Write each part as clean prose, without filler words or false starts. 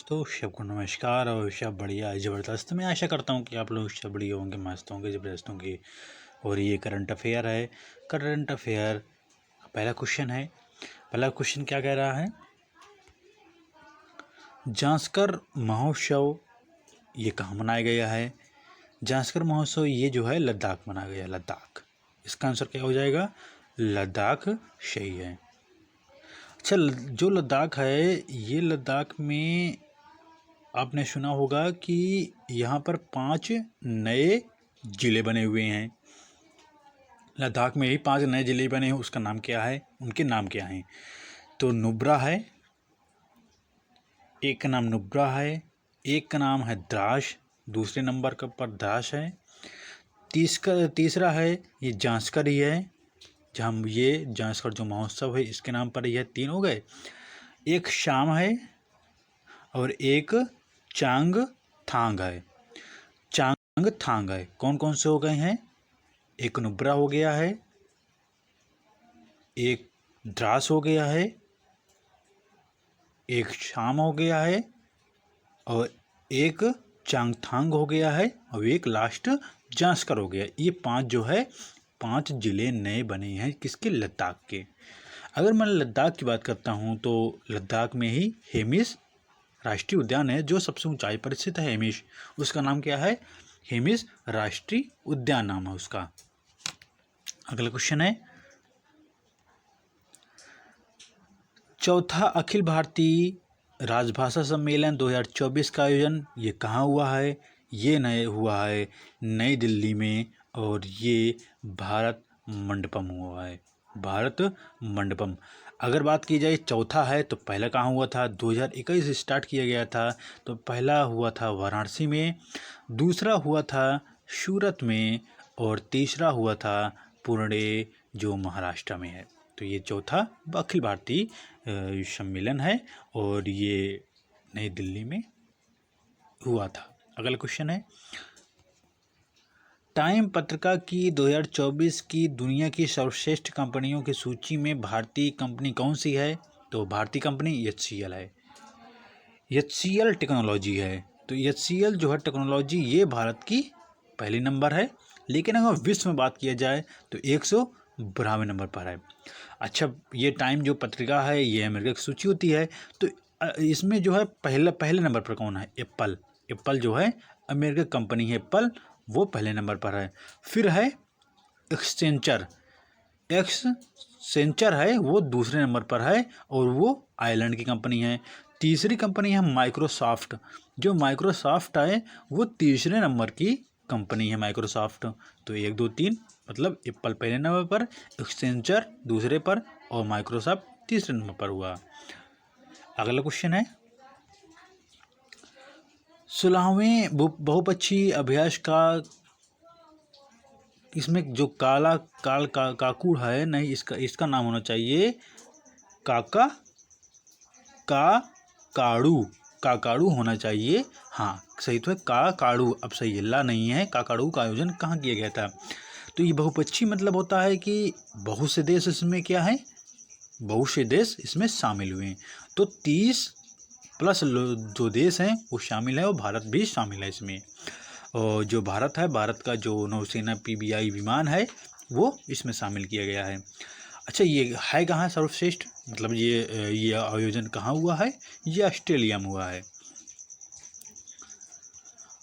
दोस्तों, सबको नमस्कार और सब बढ़िया ज़बरदस्त। मैं आशा करता हूँ कि आप लोग सब बढ़िया होंगे, मस्त होंगे, ज़बरदस्त होंगे। और ये करंट अफेयर है। करंट अफेयर पहला क्वेश्चन है। पहला क्वेश्चन क्या कह रहा है? जांस्कर महोत्सव ये कहाँ मनाया गया है? जांस्कर महोत्सव ये जो है लद्दाख मनाया गया है, लद्दाख। इसका आंसर क्या हो जाएगा? लद्दाख सही है। अच्छा, जो लद्दाख है, ये लद्दाख में आपने सुना होगा कि यहाँ पर 5 नए ज़िले बने हुए हैं। लद्दाख में ही 5 नए ज़िले बने हैं। उसका नाम क्या है? उनके नाम क्या हैं? तो नुब्रा है, एक का नाम नुब्रा है, एक का नाम है द्रास, दूसरे नंबर का पर द्रास है। तीसरा है ये जांस्कर ही है, जहाँ ये जांस्कर जो महोत्सव है इसके नाम पर यह 3 हो गए। एक शाम है और एक चांग थांग है। चांग थांग है। कौन कौन से हो गए हैं? एक नुब्रा हो गया है, एक द्रास हो गया है, एक शाम हो गया है और एक चांगथांग हो गया है और एक लास्ट जांस्कर हो गया। ये 5 जो है 5 ज़िले नए बने हैं किसके? लद्दाख के। अगर मैं लद्दाख की बात करता हूँ तो लद्दाख में ही हेमिस राष्ट्रीय उद्यान है, जो सबसे ऊंचाई पर स्थित है। हेमिस, उसका नाम क्या है? हेमिस राष्ट्रीय उद्यान नाम है उसका। अगला क्वेश्चन है, चौथा अखिल भारतीय राजभाषा सम्मेलन 2024 का आयोजन ये कहाँ हुआ है? ये नए हुआ है नई दिल्ली में, और ये भारत मंडपम हुआ है। भारत मंडपम। अगर बात की जाए चौथा है तो पहला कहाँ हुआ था? 2021 स्टार्ट किया गया था, तो पहला हुआ था वाराणसी में, दूसरा हुआ था सूरत में और तीसरा हुआ था पुणे जो महाराष्ट्र में है। तो ये चौथा अखिल भारतीय सम्मेलन है और ये नई दिल्ली में हुआ था। अगला क्वेश्चन है, टाइम पत्रिका की 2024 की दुनिया की सर्वश्रेष्ठ कंपनियों की सूची में भारतीय कंपनी कौन सी है? तो भारतीय कंपनी HCL है। HCL टेक्नोलॉजी है। तो HCL जो है टेक्नोलॉजी ये भारत की पहले नंबर है, लेकिन अगर विश्व में बात किया जाए तो 192 नंबर पर है। अच्छा, ये टाइम जो पत्रिका है ये अमेरिका की सूची होती है, तो इसमें जो है पहले नंबर पर कौन है? एप्पल। एप्पल जो है अमेरिका कंपनी है, एप्पल, वो पहले नंबर पर है। फिर है एक्सेंचर। एक्सेंचर है वो दूसरे नंबर पर है और वो आयरलैंड की कंपनी है। तीसरी कंपनी है माइक्रोसॉफ्ट। जो माइक्रोसॉफ्ट है वो तीसरे नंबर की कंपनी है माइक्रोसॉफ्ट। तो 1 2 3 मतलब एप्पल पहले नंबर पर, एक्सेंचर दूसरे पर और माइक्रोसॉफ्ट तीसरे नंबर पर हुआ। अगला क्वेश्चन है, 16वें बहुपक्षीय अभ्यास का इसमें जो काकूड़ है, नहीं, इसका नाम होना चाहिए काकाड़ू होना चाहिए। हाँ सही तो है, काकाड़ू। अब सही है, ला नहीं है। काकाड़ू का आयोजन कहाँ किया गया था? तो ये बहुपक्षीय मतलब होता है कि बहुत से देश इसमें क्या है? बहुत से देश इसमें शामिल हुए हैं। तो 30 प्लस जो देश हैं वो शामिल है और भारत भी शामिल है इसमें। और जो भारत है, भारत का जो नौसेना PBI विमान है वो इसमें शामिल किया गया है। अच्छा, ये है कहाँ सर्वश्रेष्ठ? मतलब ये आयोजन कहाँ हुआ है? ये ऑस्ट्रेलिया में हुआ है।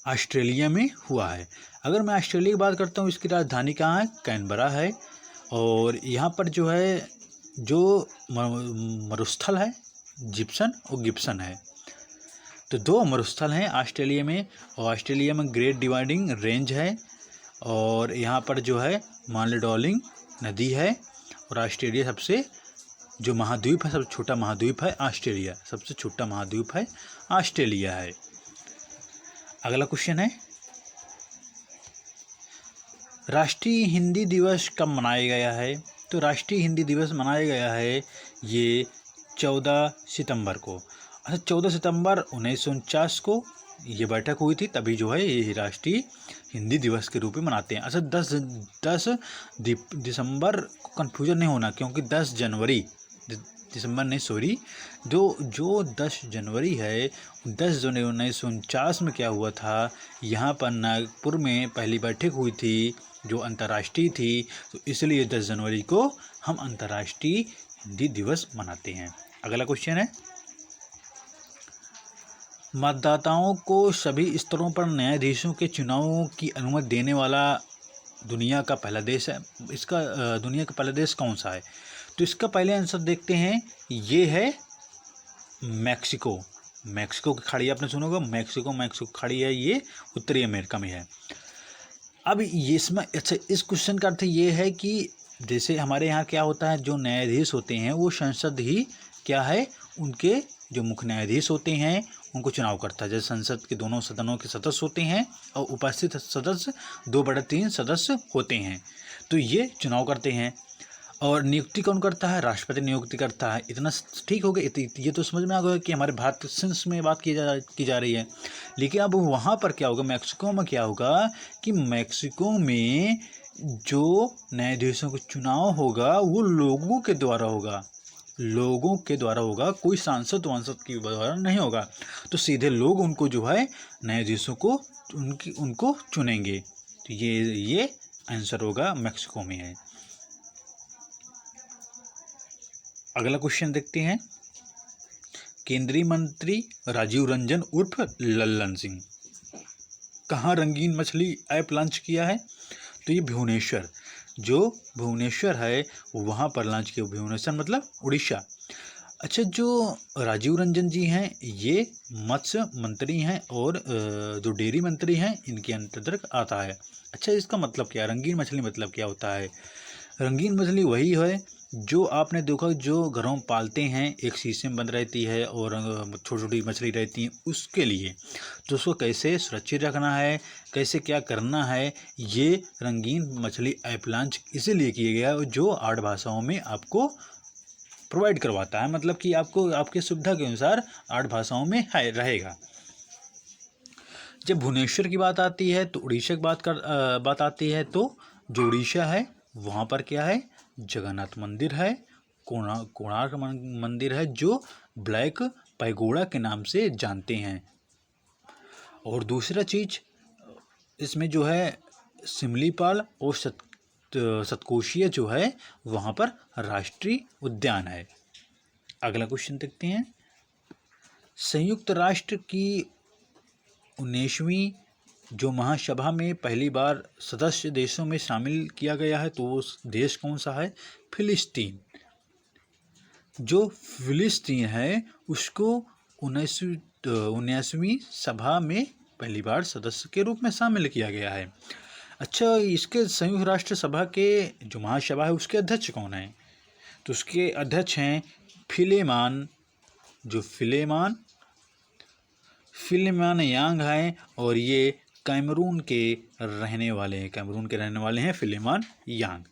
ऑस्ट्रेलिया में हुआ है। अगर मैं ऑस्ट्रेलिया की बात करता हूँ, इसकी राजधानी कहाँ है? कैनबरा है। और यहाँ पर जो है जो मरुस्थल है जिप्सन और गिब्सन है। तो 2 मरुस्थल हैं ऑस्ट्रेलिया में, और ऑस्ट्रेलिया में ग्रेट डिवाइडिंग रेंज है, और यहाँ पर जो है मालेडोलिंग नदी है। और ऑस्ट्रेलिया सबसे जो महाद्वीप है, सबसे छोटा महाद्वीप है ऑस्ट्रेलिया। सबसे छोटा महाद्वीप है ऑस्ट्रेलिया है। अगला क्वेश्चन है, राष्ट्रीय हिंदी दिवस कब मनाया गया है? तो राष्ट्रीय हिंदी दिवस मनाया गया है ये 14 सितंबर को। अच्छा, 14 सितंबर 1949 को ये बैठक हुई थी, तभी जो है ये राष्ट्रीय हिंदी दिवस के रूप में मनाते हैं। अच्छा, 10 दिसंबर को कन्फ्यूजन नहीं होना, क्योंकि 10 जनवरी दिसंबर नहीं, सॉरी, जो 10 जनवरी है, 10 जनवरी 1949 में क्या हुआ था, यहाँ पर नागपुर में पहली बैठक हुई थी जो अंतर्राष्ट्रीय थी, तो इसलिए 10 जनवरी को हम अंतर्राष्ट्रीय हिंदी दिवस मनाते हैं। अगला क्वेश्चन है, मतदाताओं को सभी स्तरों पर न्यायाधीशों के चुनावों की अनुमति देने वाला दुनिया का पहला देश है। इसका दुनिया का पहला देश कौन सा है? तो इसका पहले आंसर देखते हैं, ये है मैक्सिको। मैक्सिको की खाड़ी आपने सुना होगा, मैक्सिको खाड़ी है, ये उत्तरी अमेरिका में है। अब ये इसमें अच्छा, इस क्वेश्चन का अर्थ ये है कि जैसे हमारे यहाँ क्या होता है, जो न्यायाधीश होते हैं वो संसद ही क्या है, उनके जो मुख्य न्यायाधीश होते हैं उनको चुनाव करता है। जैसे संसद के दोनों सदनों के सदस्य होते हैं और उपस्थित सदस्य 2/3 सदस्य होते हैं, तो ये चुनाव करते हैं। और नियुक्ति कौन करता है? राष्ट्रपति नियुक्ति करता है। इतना ठीक हो गया, ये तो समझ में आ गया कि हमारे भारत सेंस में बात की जा रही है। लेकिन अब वहाँ पर क्या होगा, मैक्सिको में क्या होगा कि मैक्सिको में जो न्यायाधीशों का चुनाव होगा वो लोगों के द्वारा होगा, लोगों के द्वारा होगा, कोई सांसद वांसद के द्वारा नहीं होगा। तो सीधे लोग उनको जो है न्यायाधीशों को उनको चुनेंगे। तो ये आंसर होगा, मैक्सिको में है। अगला क्वेश्चन देखते हैं, केंद्रीय मंत्री राजीव रंजन उर्फ लल्लन सिंह कहाँ रंगीन मछली ऐप लॉन्च किया है? तो ये भुवनेश्वर, जो भुवनेश्वर है वहाँ पर लॉन्च किया। भुवनेश्वर मतलब उड़ीसा। अच्छा, जो राजीव रंजन जी हैं ये मत्स्य मंत्री हैं और जो डेयरी मंत्री हैं इनके अंतर्गत आता है। अच्छा, इसका मतलब क्या, रंगीन मछली मतलब क्या होता है? रंगीन मछली वही है जो आपने देखा, जो घरों में पालते हैं, एक शीशे में बंद रहती है और छोटी छोटी मछली रहती हैं, उसके लिए। तो उसको कैसे सुरक्षित रखना है, कैसे क्या करना है, ये रंगीन मछली ऐप लॉन्च इसीलिए किया गया जो 8 भाषाओं में आपको प्रोवाइड करवाता है, मतलब कि आपको आपकी सुविधा के अनुसार 8 भाषाओं में है रहेगा। जब भुवनेश्वर की बात आती है तो उड़ीसा की बात आती है, तो जो उड़ीसा है वहाँ पर क्या है, जगन्नाथ मंदिर है, कोणार्क मंदिर है जो ब्लैक पैगोडा के नाम से जानते हैं। और दूसरा चीज इसमें जो है सिमलीपाल और सतकोशिया जो है वहाँ पर राष्ट्रीय उद्यान है। अगला क्वेश्चन देखते हैं, संयुक्त राष्ट्र की 19वीं जो महासभा में पहली बार सदस्य देशों में शामिल किया गया है, तो वो देश कौन सा है? फिलिस्तीन। जो फिलिस्तीन है उसको 19वीं सभा में पहली बार सदस्य के रूप में शामिल किया गया है। अच्छा, इसके संयुक्त राष्ट्र सभा के जो महासभा है उसके अध्यक्ष कौन है? तो उसके अध्यक्ष हैं फिलेमान, जो फिलेमान यांग हैं, और ये कैमरून के रहने वाले हैं, फिलेमान यांग।